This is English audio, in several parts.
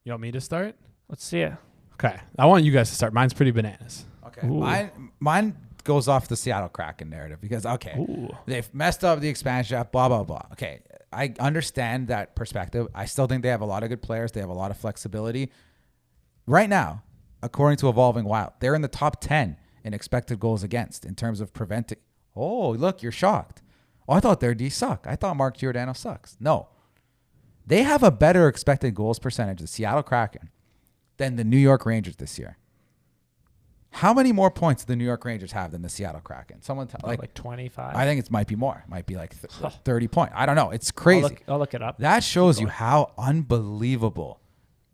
You want me to start? Let's see it. Okay. I want you guys to start. Mine's pretty bananas. Okay. Mine goes off the Seattle Kraken narrative because, they've messed up the expansion draft, blah, blah, blah. Okay. I understand that perspective. I still think they have a lot of good players. They have a lot of flexibility. Right now, according to Evolving Wild, they're in the top 10 in expected goals against in terms of preventing. Oh, look, you're shocked. Oh, I thought their D suck. I thought Mark Giordano sucks. No. They have a better expected goals percentage, the Seattle Kraken, than the New York Rangers this year. How many more points do the New York Rangers have than the Seattle Kraken? Someone tell like 25. I think it might be more. It might be like 30 points. I don't know. It's crazy. I'll look it up. That shows you how unbelievable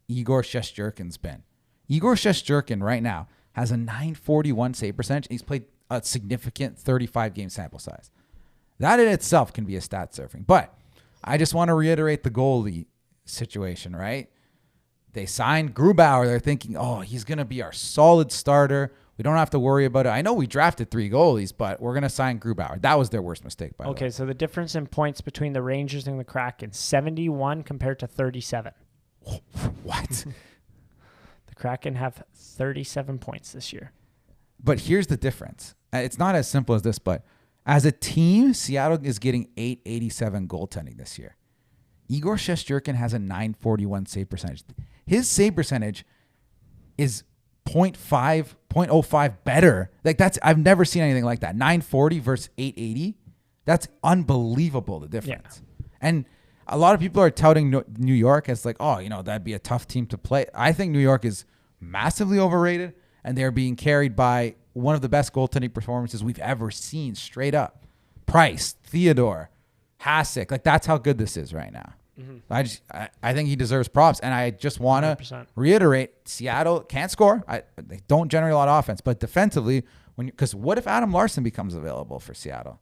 Igor Shesterkin's been. Igor Shesterkin right now has a 941 save percentage. He's played a significant 35 game sample size. That in itself can be a stat surfing. But I just want to reiterate the goalie situation, right? They signed Grubauer. They're thinking, oh, he's going to be our solid starter. We don't have to worry about it. I know we drafted 3 goalies, but we're going to sign Grubauer. That was their worst mistake, by the way. Okay, so the difference in points between the Rangers and the Kraken, 71 compared to 37. What? The Kraken have 37 points this year. But here's the difference. It's not as simple as this, but as a team, Seattle is getting 887 goaltending this year. Igor Shesterkin has a 941 save percentage. His save percentage is 0.05 better. Like I've never seen anything like that. 940 versus 880. That's unbelievable, the difference. Yeah. And a lot of people are touting New York as like, oh, that'd be a tough team to play. I think New York is massively overrated, and they're being carried by one of the best goaltending performances we've ever seen, straight up. Price, Theodore, Hasek. Like, that's how good this is right now. Mm-hmm. I think he deserves props, and I just want to reiterate, Seattle can't score. They don't generate a lot of offense, but defensively, because what if Adam Larson becomes available for Seattle?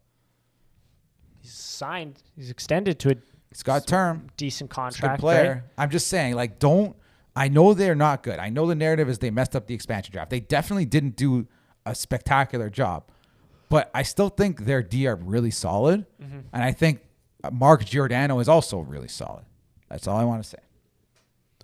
He's signed. He's extended to He's got term. Decent contract. Good player. Right? I'm just saying, I know they're not good. I know the narrative is they messed up the expansion draft. They definitely didn't do a spectacular job, but I still think their D are really solid. Mm-hmm. And I think Mark Giordano is also really solid. That's all I want to say.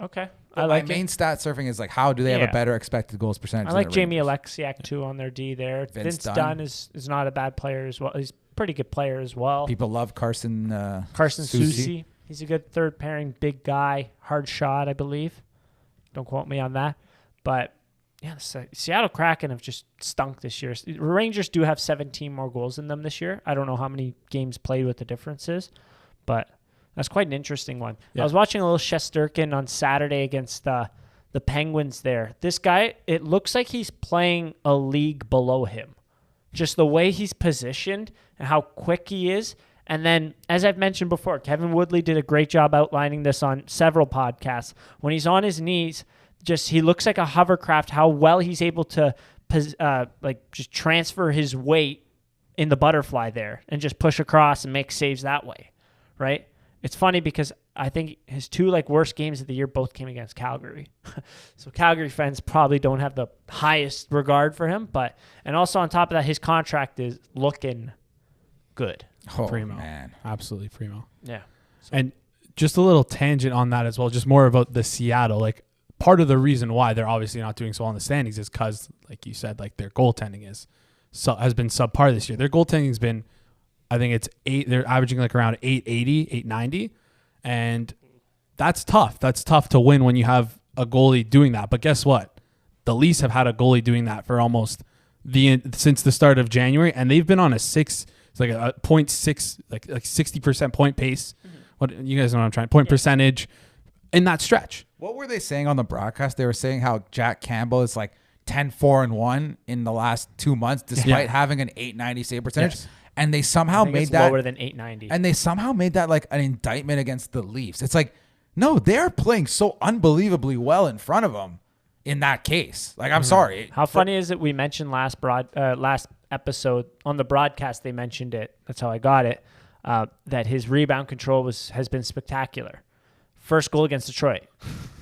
Okay. My main stat surfing is how do they have a better expected goals percentage? I like Jamie Alexiak too on their D there. Vince Dunn is not a bad player as well. He's a pretty good player as well. People love Carson Soucy. He's a good third pairing, big guy, hard shot, I believe. Don't quote me on that. But yeah, the Seattle Kraken have just stunk this year. The Rangers do have 17 more goals than them this year. I don't know how many games played, what the difference is, but that's quite an interesting one. Yeah. I was watching a little Shesterkin on Saturday against the Penguins there. This guy, it looks like he's playing a league below him. Just the way he's positioned and how quick he is. And then, as I've mentioned before, Kevin Woodley did a great job outlining this on several podcasts. When he's on his knees, he looks like a hovercraft, how well he's able to just transfer his weight in the butterfly there and just push across and make saves that way, right? It's funny because I think his 2 worst games of the year both came against Calgary. So Calgary fans probably don't have the highest regard for him, and also on top of that, his contract is looking good. Oh, primo. Man. Absolutely primo. Yeah. So. And just a little tangent on that as well, just more about the Seattle. Part of the reason why they're obviously not doing so well in the standings is because, like you said, their goaltending has been subpar this year. Their goaltending's been, I think it's 8. They're averaging around 880, 890, and that's tough. That's tough to win when you have a goalie doing that. But guess what? The Leafs have had a goalie doing that for almost since the start of January, and they've been on a 0.6, like 60% point pace. Mm-hmm. What you guys know what I'm trying? Point percentage in that stretch. What were they saying on the broadcast? They were saying how Jack Campbell is 10-4-1 in the last 2 months, despite having an 890 save percentage. Yes. And they somehow made that lower than 890. And they somehow made that an indictment against the Leafs. It's no, they're playing so unbelievably well in front of them in that case. I'm sorry. How funny is it? We mentioned last episode on the broadcast. They mentioned it. That's how I got it. That his rebound control has been spectacular. First goal against Detroit,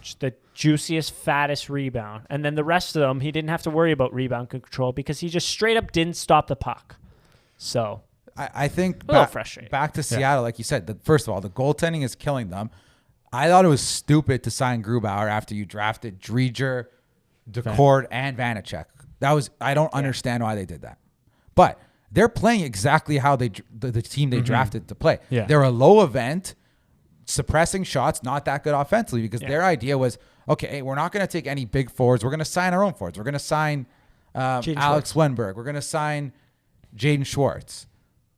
just the juiciest, fattest rebound. And then the rest of them, he didn't have to worry about rebound control because he just straight up didn't stop the puck. So I think a little frustrating. Back to Seattle, like you said, first of all, the goaltending is killing them. I thought it was stupid to sign Grubauer after you drafted Dreger, Decord, and Vanacek. I don't understand why they did that. But they're playing exactly how the team they drafted to play. Yeah. They're a low event, suppressing shots, not that good offensively, because their idea was, okay, we're not going to take any big forwards. We're going to sign our own forwards. We're going to sign Alex Wenberg. We're going to sign Jaden Schwartz.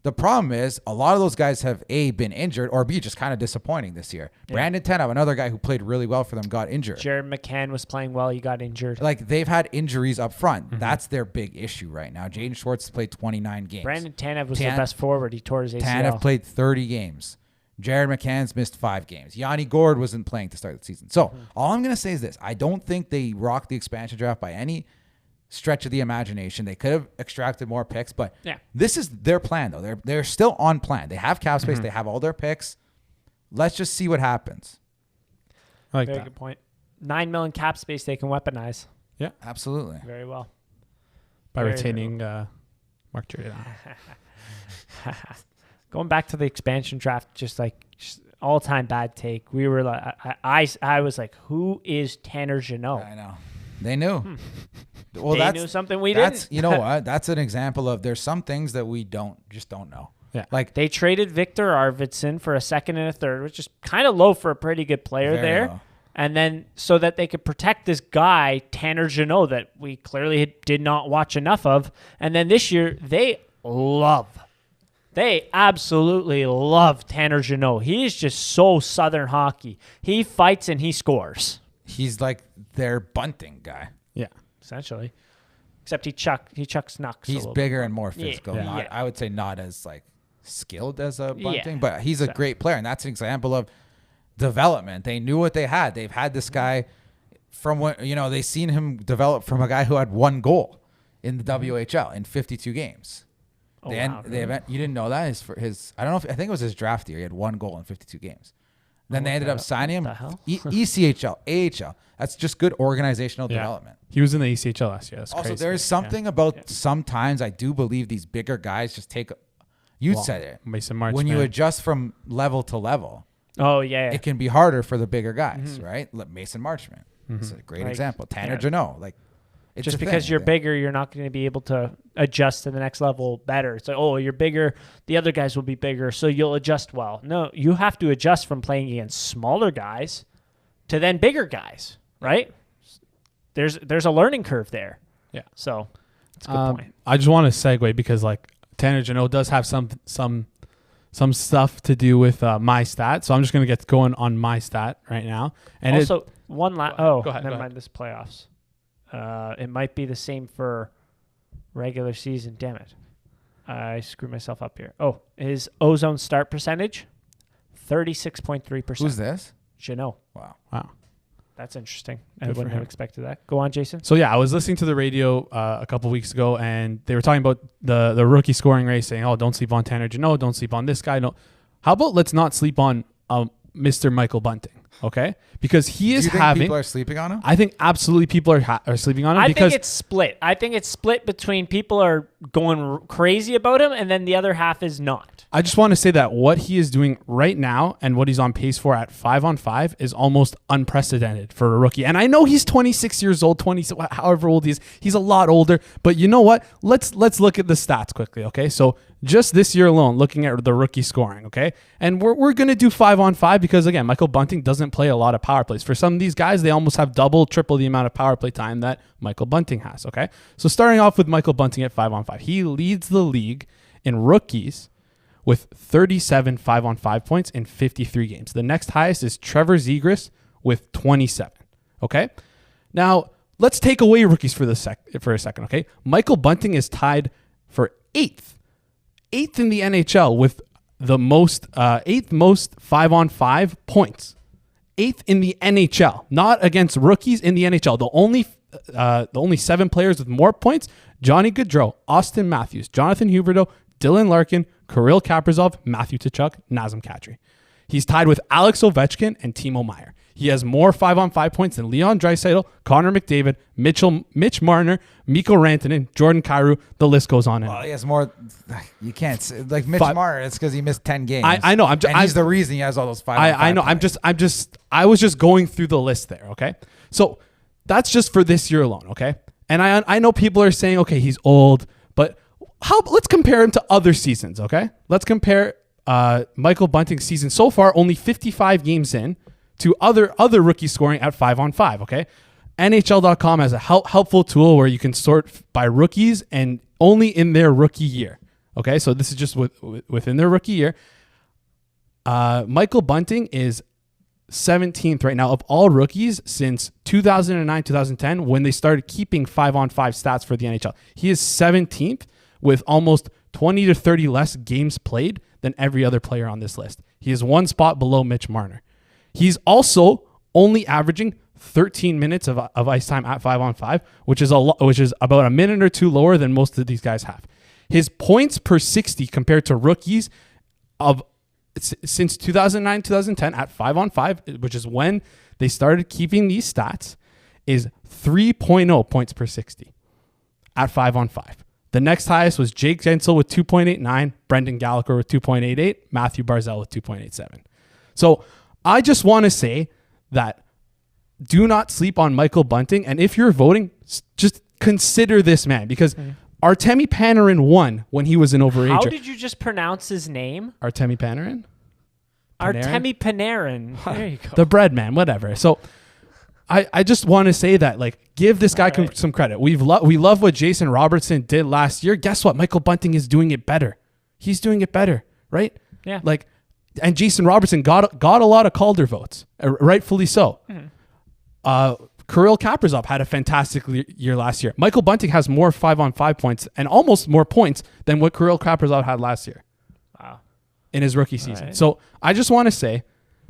The problem is a lot of those guys have A, been injured, or B, just kind of disappointing this year. Yeah. Brandon Tanev, another guy who played really well for them, got injured. Jared McCann was playing well. He got injured. Like, they've had injuries up front. That's their big issue right now. Jaden Schwartz played 29 games. Brandon Tanev was the best forward. He tore his ACL. Tanev played 30 games. Jared McCann's missed 5 games. Yanni Gourde wasn't playing to start the season. So all I'm going to say is this. I don't think they rocked the expansion draft by any stretch of the imagination. They could have extracted more picks, but this is their plan, though. They're still on plan. They have cap space. They have all their picks. Let's just see what happens. I like Very that. good point. $9 million cap space they can weaponize. Yeah, absolutely. Very well. By retaining Mark Giordano. Going back to the expansion draft, just all-time bad take. We were like, I was like, who is Tanner Jeannot? I know. They knew. Well, they knew something we didn't. You know what? That's an example of there's some things that we don't know. Yeah. Like they traded Victor Arvidsson for a second and a third, which is kind of low for a pretty good player there. Low. And then so that they could protect this guy, Tanner Jeannot, that we clearly did not watch enough of. And then this year, they absolutely love Tanner Jeannot. He is just so Southern hockey. He fights and he scores. He's like their Bunting guy. Yeah. Essentially. Except he chucks knucks. He's bigger and more physical. Yeah. I would say not as skilled as a Bunting, but he's a great player, and that's an example of development. They knew what they had. They've had this guy from what they seen him develop from a guy who had 1 goal in the WHL in 52 games. Oh, wow, really? You didn't know that? I don't know. I think it was his draft year. He had 1 goal in 52 games. Then they ended up signing him. ECHL, AHL. That's just good organizational development. He was in the ECHL last year. That's also, crazy. there's something about sometimes I do believe these bigger guys just take. You said it. Mason Marchment. When you adjust from level to level. Oh, yeah. It can be harder for the bigger guys, right? Mason Marchment. It's a great example. Tanner Jeannot. Just because you're bigger, you're not going to be able to adjust to the next level better. It's like, oh, you're bigger. The other guys will be bigger, so you'll adjust well. No, you have to adjust from playing against smaller guys to then bigger guys, right? There's a learning curve there. Yeah. So that's a good point. I just want to segue because Tanner Jeannot does have some stuff to do with my stat. So I'm just going to get going on my stat right now. And also, one last. Oh, go ahead, never mind. This playoffs. It might be the same for regular season. Damn it. I screwed myself up here. Oh, his ozone start percentage, 36.3%. Who's this? Jeannot. Wow. That's interesting. I wouldn't have expected that. Go on, Jason. So, I was listening to the radio a couple weeks ago, and they were talking about the rookie scoring race, saying, oh, don't sleep on Tanner Jeannot, don't sleep on this guy. No. How about let's not sleep on Mr. Michael Bunting, okay? Because he is having... people are sleeping on him? I think absolutely people are sleeping on him. I think it's split. I think it's split between people are going crazy about him, and then the other half is not. I just want to say that what he is doing right now and what he's on pace for at 5-on-5 is almost unprecedented for a rookie. And I know he's 26 years old, however old he is. He's a lot older. But you know what? Let's look at the stats quickly, okay? So just this year alone, looking at the rookie scoring, okay? And we're going to do 5-on-5 because, again, Michael Bunting doesn't play a lot of power plays. For some of these guys, they almost have double, triple the amount of power play time that Michael Bunting has, okay? So starting off with Michael Bunting at 5-on-5, he leads the league in rookies with 37 5-on-5 points in 53 games. The next highest is Trevor Zegras with 27. Okay? Now, let's take away rookies for a second, okay? Michael Bunting is tied for 8th in the NHL with the most 8th most 5-on-5 points. 8th in the NHL, not against rookies in the NHL. The only 7 players with more points, Johnny Gaudreau, Austin Matthews, Jonathan Huberdeau, Dylan Larkin, Kirill Kaprizov, Matthew Tkachuk, Nazem Kadri. He's tied with Alex Ovechkin and Timo Meier. He has more 5-on-5 points than Leon Draisaitl, Connor McDavid, Mitch Marner, Mikko Rantanen, Jordan Kyrou. The list goes on. Well, he has more. You can't say, like Mitch Marner. It's because he missed 10 games. I know. He's the reason he has all those 5-on-5 I know. points. I was just going through the list there. Okay, so that's just for this year alone. Okay, and I know people are saying, okay, he's old, but let's compare him to other seasons. Okay, let's compare Michael Bunting's season so far, only 55 games in, to other rookies scoring at 5-on-5. Okay, NHL.com has a helpful tool where you can sort by rookies and only in their rookie year. Okay, so this is just within their rookie year. Michael Bunting is 17th right now of all rookies since 2009-2010 when they started keeping 5-on-5 stats for the NHL. He is 17th with almost 20 to 30 less games played than every other player on this list. He is one spot below Mitch Marner. He's also only averaging 13 minutes of ice time at 5-on-5, which is about a minute or two lower than most of these guys have. His points per 60 compared to rookies of since 2009-2010 at 5-on-5, which is when they started keeping these stats, is 3.0 points per 60 at 5-on-5. The next highest was Jake Gensel with 2.89, Brendan Gallagher with 2.88, Matthew Barzal with 2.87. So I just want to say that do not sleep on Michael Bunting. And if you're voting, just consider this man because Artemi Panarin won when he was an overager. How did you just pronounce his name? Artemi Panarin? Artemi Panarin. There you go. The bread man, whatever. So I just want to say that, like, give this guy some credit. We love what Jason Robertson did last year. Guess what? Michael Bunting is doing it better. He's doing it better, right? Yeah. Like, and Jason Robertson got a lot of Calder votes, rightfully so. Kirill Kaprizov had a fantastic year last year. Michael Bunting has more 5-on-5 points and almost more points than what Kirill Kaprizov had last year. Wow. In his rookie season. Right. So I just want to say,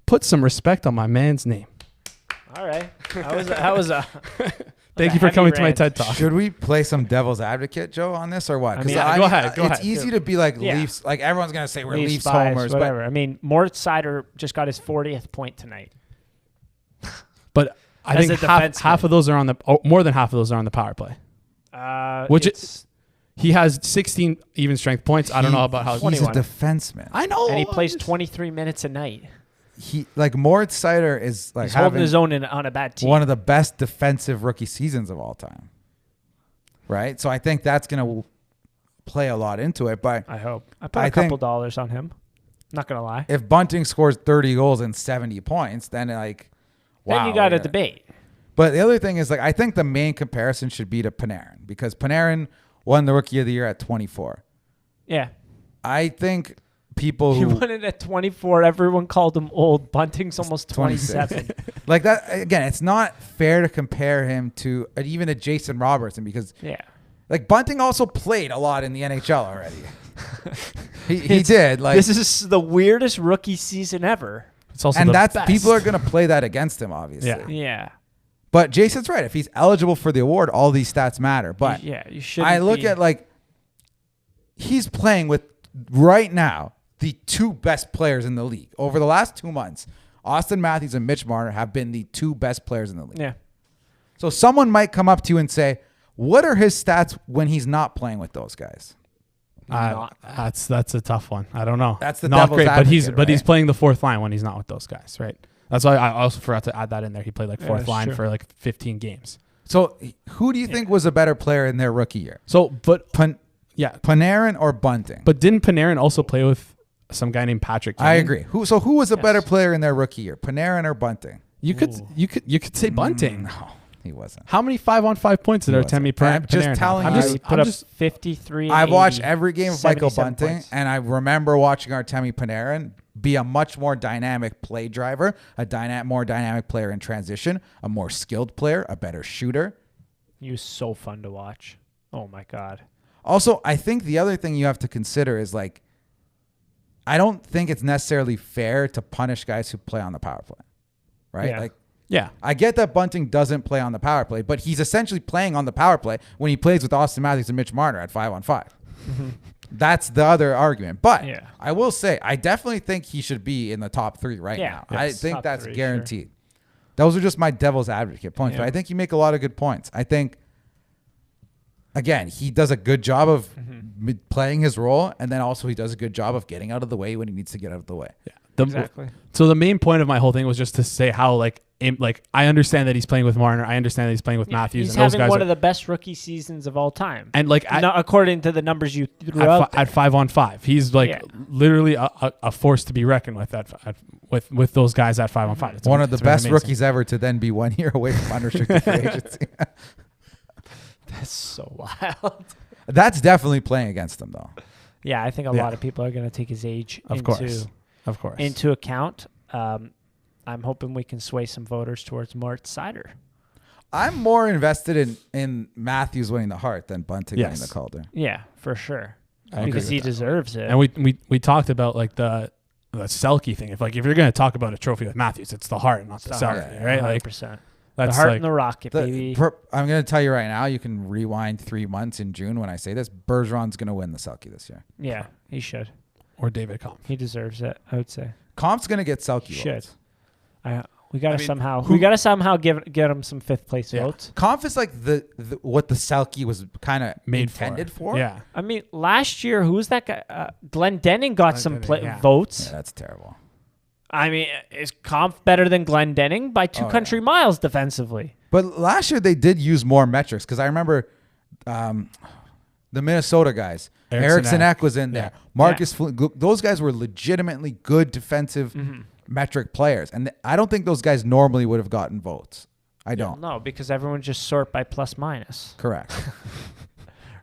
put some respect on my man's name. All right. That was a Thank you for coming to my TED Talk. Should we play some devil's advocate, Joe, on this or what? I mean, go ahead. It's easy to be like Leafs. Like everyone's gonna say we're Leafs bias, homers, whatever. I mean, Moritz Seider just got his 40th point tonight. But I think half of those are on the more than half of those are on the power play. He has 16 even strength points. I don't know about how he's a defenseman. I know, and he plays 23 minutes a night. He like Moritz Seider is like he's holding his own on a bad team. One of the best defensive rookie seasons of all time. Right? So I think that's going to play a lot into it, but I hope. I put a couple dollars on him. Not going to lie. If Bunting scores 30 goals and 70 points, then like wow. Then you got a debate. But the other thing is like I think the main comparison should be to Panarin because Panarin won the Rookie of the Year at 24. Yeah. I think people he won it at 24. Everyone called him old. Bunting's almost 27. Like that again, it's not fair to compare him to even a Jason Robertson because like Bunting also played a lot in the NHL already. he did. Like this is the weirdest rookie season ever. It's also and best. People are going to play that against him, obviously. Yeah. But Jason's right. If he's eligible for the award, all these stats matter. But you should. I look at like he's playing with right now the two best players in the league over the last 2 months. Austin Matthews and Mitch Marner have been the two best players in the league. Yeah. So someone might come up to you and say, "What are his stats when he's not playing with those guys?" That's a tough one. I don't know. That's the not devil's great, advocate, but he's playing the fourth line when he's not with those guys, right? That's why I also forgot to add that in there. He played like fourth line for like 15 games. So who do you think was a better player in their rookie year? So, but Panarin or Bunting? But didn't Panarin also play with some guy named Patrick Kane? I agree. Who was a better player in their rookie year, Panarin or Bunting? You could say Bunting. No, he wasn't. How many 5-on-5 points did Artemi Panarin? Just telling you. He put up 53. I've watched every game of Michael Bunting, points. and I remember watching Artemi Panarin be a much more dynamic play driver, more dynamic player in transition, a more skilled player, a better shooter. He was so fun to watch. Oh my God. Also, I think the other thing you have to consider is like, I don't think it's necessarily fair to punish guys who play on the power play, right? Yeah. Like, yeah, I get that Bunting doesn't play on the power play, but he's essentially playing on the power play when he plays with Austin Matthews and Mitch Marner at 5-on-5. That's the other argument. But I will say, I definitely think he should be in the top 3 right now. Yes, I think that's guaranteed. Those are just my devil's advocate points. Yeah. But I think you make a lot of good points. I think, again, he does a good job of playing his role, and then also he does a good job of getting out of the way when he needs to get out of the way. Yeah. Exactly. So the main point of my whole thing was just to say how like I understand that he's playing with Marner. I understand that he's playing with Matthews. He's and those having guys one are, of the best rookie seasons of all time. and like according to the numbers you threw out at 5-on-5, he's like literally a force to be reckoned with with those guys at 5-on-5. It's One of the it's been best amazing. rookies ever to then be 1 year away from unrestricted free agency. That's so wild. That's definitely playing against him, though. Yeah, I think a lot of people are going to take his age Of course. into account. I'm hoping we can sway some voters towards Mort Seider. I'm more invested in Matthews winning the Hart than Bunting winning the Calder. Yeah, for sure. I agree Because he with that. deserves it. And we talked about like the Selke thing. If you're going to talk about a trophy with Matthews, it's the Hart, not the Selke, right? 100%. Like the that's Hart like and the Rocket, baby. I'm going to tell you right now, you can rewind 3 months in June when I say this. Bergeron's going to win the Selke this year. Yeah, he should. or David Kampf. He deserves it, I would say. Kampf's going to get Selke He should. votes. We gotta somehow get him some fifth place votes. Kampf is like the what the Selke was kind of intended for. Yeah. I mean, last year, who was that guy? Glenn Denning got some votes. Yeah, that's terrible. I mean, is Kampf better than Glenn Denning by two country miles defensively? But last year they did use more metrics because I remember the Minnesota guys. Eriksson Ek was in there. Marcus Flynn, those guys were legitimately good defensive metric players. And I don't think those guys normally would have gotten votes. I don't. No, because everyone just sort by plus minus. Correct.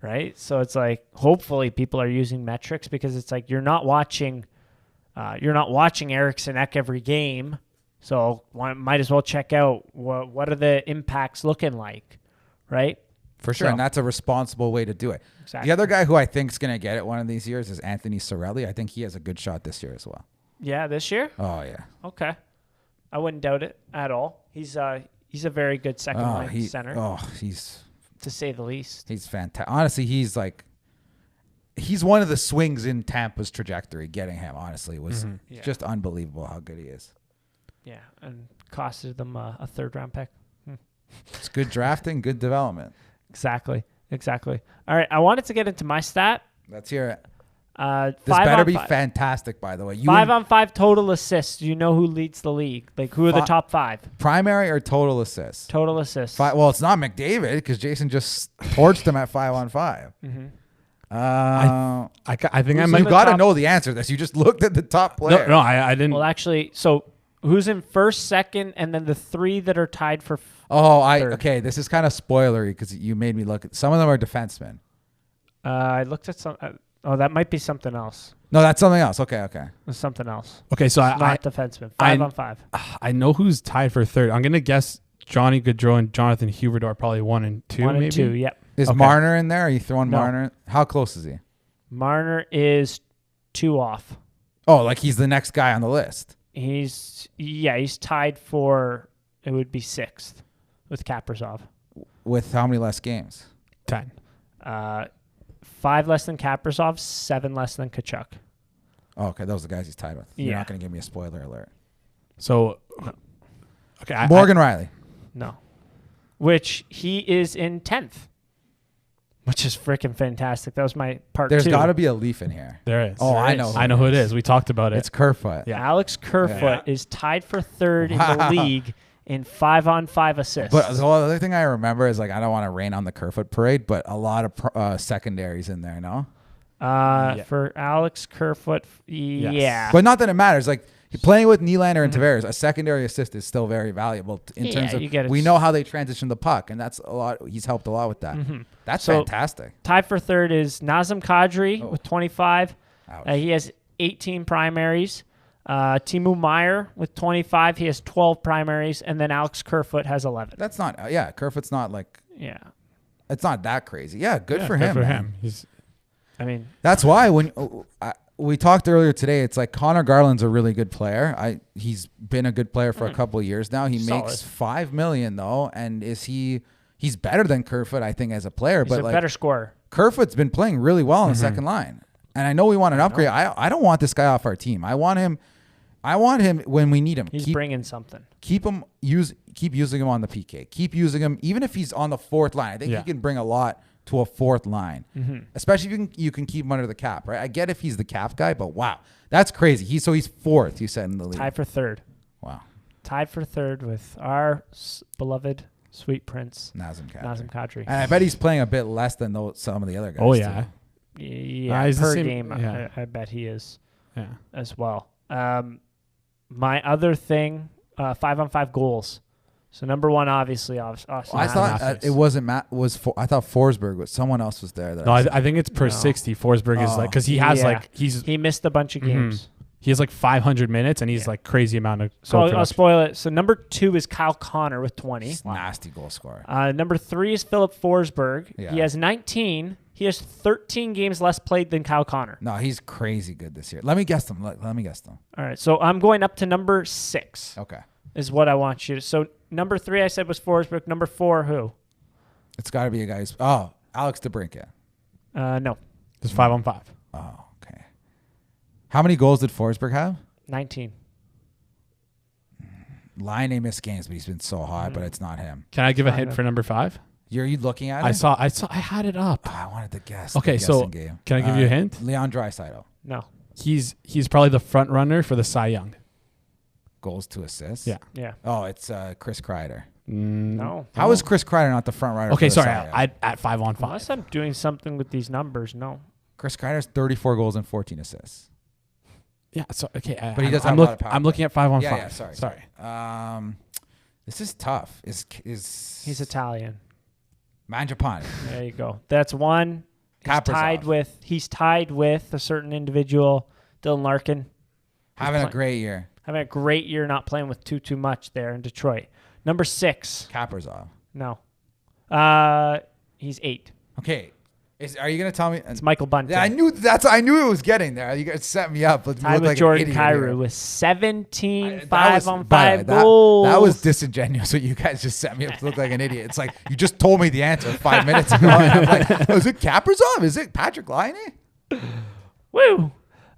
Right? So it's like, hopefully people are using metrics because it's like you're not watching Eriksson Ek every game. So might as well check out what are the impacts looking like, right? For sure, and that's a responsible way to do it. Exactly. The other guy who I think is going to get it one of these years is Anthony Cirelli. I think he has a good shot this year as well. Yeah, this year? Oh, yeah. Okay. I wouldn't doubt it at all. He's a very good second line center. Oh, he's... to say the least. He's fantastic. Honestly, he's one of the swings in Tampa's trajectory. Getting him, honestly, was just unbelievable how good he is. Yeah, and costed them a third-round pick. It's good drafting, good development. Exactly. All right, I wanted to get into my stat. Let's hear it. This better be fantastic, by the way. 5-on-5 total assists. Do you know who leads the league? Like, who are the top 5? Primary or total assists? Total assists. Well, it's not McDavid because Jason just torched him at 5-on-5. I think I might. You got to know the answer to this. You just looked at the top player. No, I didn't. Well, actually, so who's in first, second, and then the 3 that are tied for third? Okay. This is kind of spoilery because you made me look at some of them are defensemen. I looked at some. That might be something else. No, that's something else. Okay. It's something else. Okay, so It's not defenseman. 5-on-5. I know who's tied for third. I'm gonna guess Johnny Gaudreau and Jonathan Huberdeau are probably 1 and 2. 1 maybe? and 2. Yep. Is Marner in there? Are you throwing Marner? How close is he? Marner is 2 off. Oh, like he's the next guy on the list. He's tied for, it would be 6th with Kaprizov. With how many less games? 10. 5 less than Kaprizov, 7 less than Kachuk. Oh, okay. Those are the guys he's tied with. You're Yeah. not going to give me a spoiler alert. So, okay. Morgan Riley. No. Which he is in 10th. Which is freaking fantastic. That was my part 2. There's got to be a Leaf in here. There is. Oh, I know. I know who it is. We talked about it. It's Kerfoot. Yeah. Alex Kerfoot is tied for 3rd in the league in 5-on-5 assists. But the other thing I remember is I don't want to rain on the Kerfoot parade, but a lot of secondaries in there, no? For Alex Kerfoot, yeah. But not that it matters. Like playing with Nylander and Tavares, a secondary assist is still very valuable in terms of we know how they transition the puck, and that's a lot. He's helped a lot with that. That's fantastic. Tied for 3rd is Nazem Kadri with 25. He has 18 primaries. Timu Meyer with 25. He has 12 primaries, and then Alex Kerfoot has 11. That's not. Kerfoot's not like. Yeah. It's not that crazy. Yeah, good for him. Good for him. That's why when we talked earlier today, it's like Connor Garland's a really good player. He's been a good player for a couple of years now. He makes $5 million though, and he's better than Kerfoot, I think, as a player. He's a better scorer. Kerfoot's been playing really well on the second line, and I know we want an upgrade. I don't want this guy off our team. I want him I want him when we need him. He's bringing something. Keep using him on the PK. Keep using him even if he's on the fourth line. I think he can bring a lot to a fourth line, especially if you can keep him under the cap. Right? I get if he's the cap guy, but wow, that's crazy. He's fourth. You said in the league. Tied for third. Wow. Tied for third with our beloved sweet prince Nazem Kadri. And I bet he's playing a bit less than some of the other guys. Oh yeah. Too. Yeah, per game, I bet he is as well. My other thing, 5-on-5 goals. So number one, obviously, I thought it wasn't Matt. I thought Forsberg was someone else was there. No, I think it's per 60. Forsberg is like because he has he missed a bunch of games. He has like 500 minutes and he's like crazy amount of. So I'll spoil it. So number 2 is Kyle Connor with 20. Nasty goal scorer. Number 3 is Philip Forsberg. Yeah. He has 19. He has 13 games less played than Kyle Connor. No, he's crazy good this year. Let me guess them. Let me guess them. All right. So I'm going up to number 6. Okay. Is what I want you to. So number 3 I said was Forsberg. Number 4, who? It's got to be a guy who's... Alex DeBrincat. No. It's 5-on-5. Oh, okay. How many goals did Forsberg have? 19. Line missed games, but he's been so hot, but it's not him. Can I give a hint for number 5? Are you looking at it? I saw. I had it up. I wanted to guess. Okay, so game. Can I give you a hint? Leon Draisaitl. No. He's probably the front runner for the Cy Young. Goals to assists? Yeah. Oh, it's Chris Kreider. No. How is Chris Kreider not the front runner? Okay, for the sorry. Cy Young? At 5-on-5. Unless I'm doing something with these numbers, no. Chris Kreider's 34 goals and 14 assists. Yeah. So okay, but he does have a lot of power. I'm looking at 5-on-5. Yeah. Sorry. This is tough. He's Italian. Mangiapane. There you go. That's one. He's tied with a certain individual, Dylan Larkin. Having a great year. Having a great year, not playing with too much there in Detroit. Number 6. Kaprizov. No. He's 8. Okay. Are you gonna tell me? It's Michael Bunting. Yeah, I knew it was getting there. You guys set me up. Tied with Jordan Kyrou with 17 5-on-5 goals. goals. That was disingenuous. So you guys just set me up to look like an idiot. It's like you just told me the answer 5 minutes ago. And I'm like, is it Kaprizov? Is it Patrick Laine? Woo.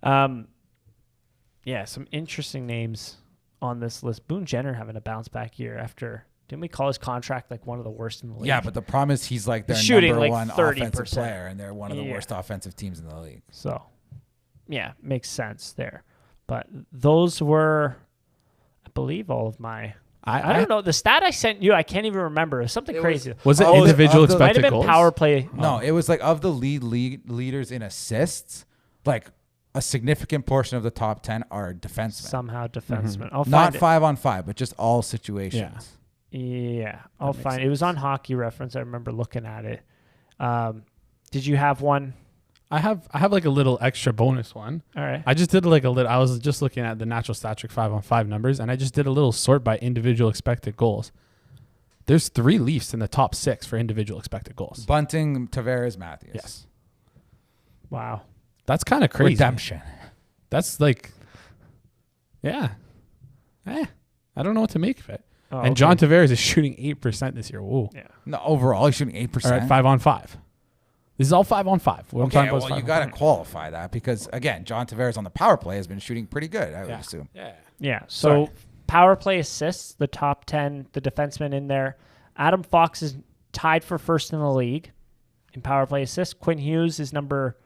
Yeah, some interesting names on this list. Boone Jenner having a bounce back year after. Didn't we call his contract like one of the worst in the league? Yeah, but the problem is he's like their shooting number like one 30%. offensive player, and they're one of the worst offensive teams in the league. So, yeah, makes sense there. But those were, I believe, all of my. I don't know. The stat I sent you, I can't even remember. It was something crazy. Was it individual expected might have been goals? Power play. No, it was like of the leaders in assists, like a significant portion of the top 10 are defensemen. Somehow defensemen. I'll Not find 5-on-5, but just all situations. Yeah, I'll find it. It was on Hockey Reference. I remember looking at it. Did you have one? I have like a little extra bonus one. All right. I just did like a little. I was just looking at the natural stat trick 5-on-5 numbers, and I just did a little sort by individual expected goals. There's 3 Leafs in the top 6 for individual expected goals. Bunting, Tavares, Matthews. Yes. Wow. That's kind of crazy. Redemption. That's like, yeah. I don't know what to make of it. Oh, and John Tavares is shooting 8% this year. Whoa. Yeah. No, overall, he's shooting 8%. All right, 5-on-5. This is all 5-on-5. Okay, well, you got to qualify that because, again, John Tavares on the power play has been shooting pretty good, I would assume. Yeah. So power play assists, the top 10, the defenseman in there. Adam Fox is tied for first in the league in power play assists. Quinn Hughes is number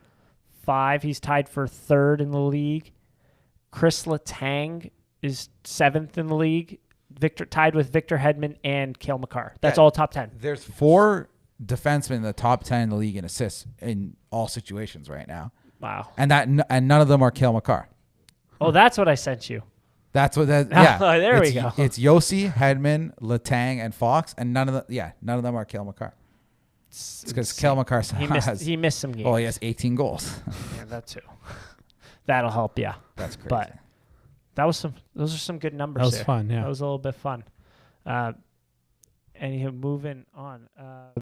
5. He's tied for third in the league. Chris Letang is 7th in the league. Tied with Victor Hedman and Cale Makar. That's all top 10. There's 4 defensemen in the top 10 in the league in assists in all situations right now. Wow. And none of them are Cale Makar. Oh, that's what I sent you. That's what that. Yeah. There we go. It's Yossi, Hedman, Letang, and Fox, and none of them are Cale Makar. It's because Cale Makar he missed some games. Oh, he has 18 goals. Yeah, that too. That'll help you. That's crazy. But those are some good numbers. That was there. fun. Yeah. That was a little bit fun. Anywho, moving on.